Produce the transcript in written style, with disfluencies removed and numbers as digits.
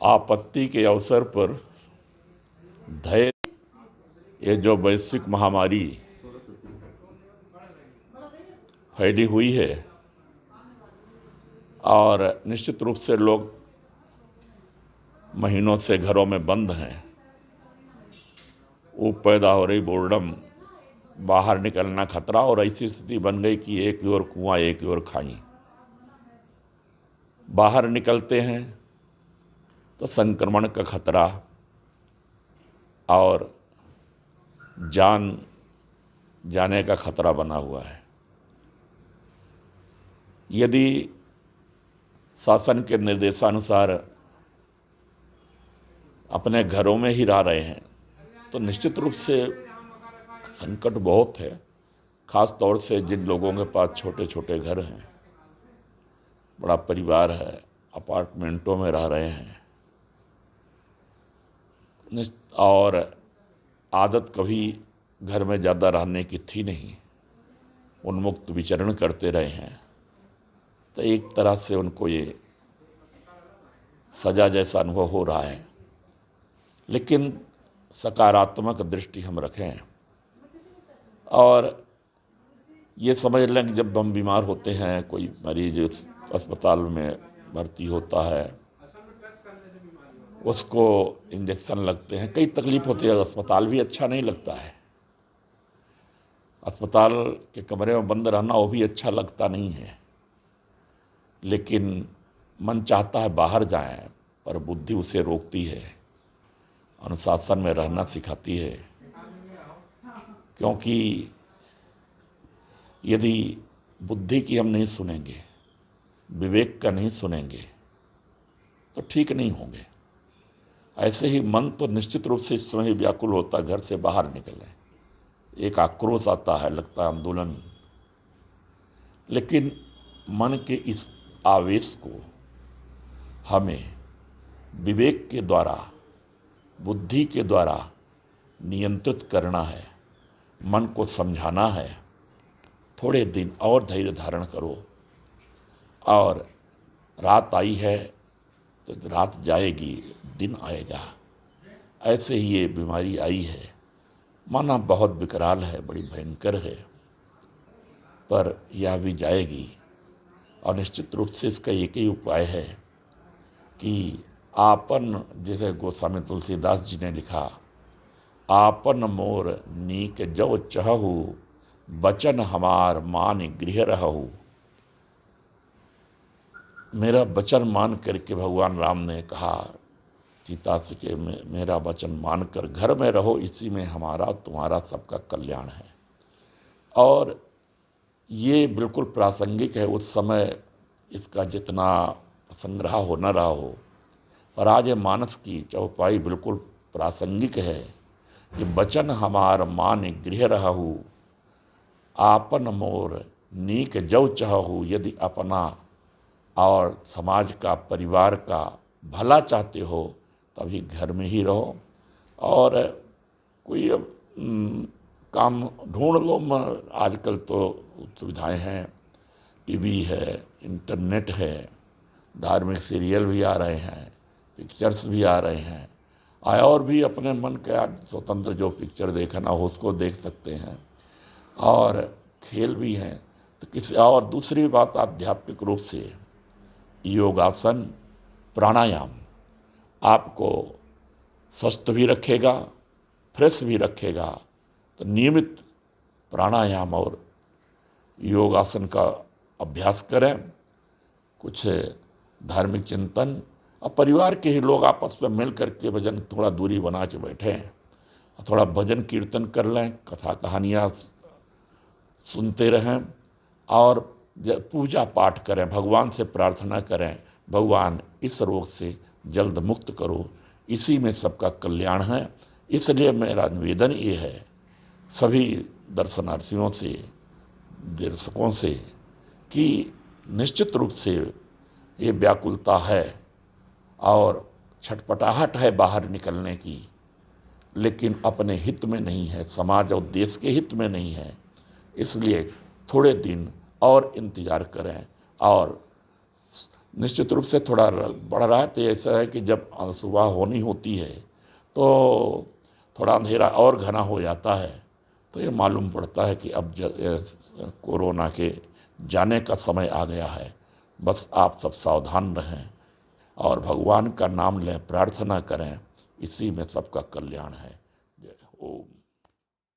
आपत्ति के अवसर पर धैर्य, ये जो वैश्विक महामारी फैली हुई है और निश्चित रूप से लोग महीनों से घरों में बंद हैं, वो पैदा हो रही बोर्डम, बाहर निकलना खतरा, और ऐसी स्थिति बन गई कि एक की ओर कुआं एक की ओर खाई। बाहर निकलते हैं तो संक्रमण का खतरा और जान जाने का खतरा बना हुआ है। यदि शासन के निर्देशानुसार अपने घरों में ही रह रहे हैं तो निश्चित रूप से संकट बहुत है, खास तौर से जिन लोगों के पास छोटे छोटे घर हैं, बड़ा परिवार है, अपार्टमेंटों में रह रहे हैं और आदत कभी घर में ज़्यादा रहने की थी नहीं, उन्मुक्त विचरण करते रहे हैं, तो एक तरह से उनको ये सजा जैसा अनुभव हो रहा है। लेकिन सकारात्मक दृष्टि हम रखें और ये समझ लें कि जब हम बीमार होते हैं, कोई मरीज अस्पताल में भर्ती होता है, उसको इंजेक्शन लगते हैं, कई तकलीफ होती है, अस्पताल भी अच्छा नहीं लगता है, अस्पताल के कमरे में बंद रहना वो भी अच्छा लगता नहीं है। लेकिन मन चाहता है बाहर जाएं, पर बुद्धि उसे रोकती है, अनुशासन में रहना सिखाती है, क्योंकि यदि बुद्धि की हम नहीं सुनेंगे, विवेक का नहीं सुनेंगे तो ठीक नहीं होंगे। ऐसे ही मन तो निश्चित रूप से इस समय व्याकुल होता, घर से बाहर निकले, एक आक्रोश आता है, लगता है आंदोलन। लेकिन मन के इस आवेश को हमें विवेक के द्वारा, बुद्धि के द्वारा नियंत्रित करना है, मन को समझाना है, थोड़े दिन और धैर्य धारण करो, और रात आई है तो रात जाएगी, दिन आएगा। ऐसे ही ये बीमारी आई है, माना बहुत विकराल है, बड़ी भयंकर है, पर यह भी जाएगी। और निश्चित रूप से इसका एक ही उपाय है कि आपन, जैसे गोस्वामी तुलसीदास जी ने लिखा, आपन मोर नीक जो चहु, बचन हमार मान गृह रहु। मेरा वचन मान करके भगवान राम ने कहा सीता से कि मेरा वचन मानकर घर में रहो, इसी में हमारा तुम्हारा सबका कल्याण है। और ये बिल्कुल प्रासंगिक है, उस समय इसका जितना संग्रह हो न रहा हो, पर आज मानस की चौपाई बिल्कुल प्रासंगिक है कि वचन हमार मान गृह रहु, आपन मोर नीक जौ चहु। यदि अपना और समाज का, परिवार का भला चाहते हो तभी घर में ही रहो, और कोई काम ढूंढ लो। आजकल तो सुविधाएं हैं, टीवी है, इंटरनेट है, धार्मिक सीरियल भी आ रहे हैं, पिक्चर्स भी आ रहे हैं, और भी अपने मन के स्वतंत्र जो पिक्चर देखना हो उसको देख सकते हैं, और खेल भी हैं। तो किसी और दूसरी बात, आध्यात्मिक रूप से योगासन, प्राणायाम आपको स्वस्थ भी रखेगा, फ्रेश भी रखेगा। तो नियमित प्राणायाम और योगासन का अभ्यास करें, कुछ धार्मिक चिंतन, और परिवार के ही लोग आपस में मिल करके भजन, थोड़ा दूरी बना के बैठें, थोड़ा भजन कीर्तन कर लें, कथा कहानियाँ सुनते रहें, और पूजा पाठ करें, भगवान से प्रार्थना करें, भगवान इस रोग से जल्द मुक्त करो, इसी में सबका कल्याण है। इसलिए मेरा निवेदन ये है सभी दर्शनार्थियों से, दर्शकों से, कि निश्चित रूप से ये व्याकुलता है और छटपटाहट है बाहर निकलने की, लेकिन अपने हित में नहीं है, समाज और देश के हित में नहीं है। इसलिए थोड़े दिन और इंतज़ार करें और निश्चित रूप से थोड़ा बढ़ रहा है। तो ऐसा है कि जब सुबह होनी होती है तो थोड़ा अंधेरा और घना हो जाता है, तो ये मालूम पड़ता है कि अब कोरोना के जाने का समय आ गया है। बस आप सब सावधान रहें और भगवान का नाम लें, प्रार्थना करें, इसी में सबका कल्याण है।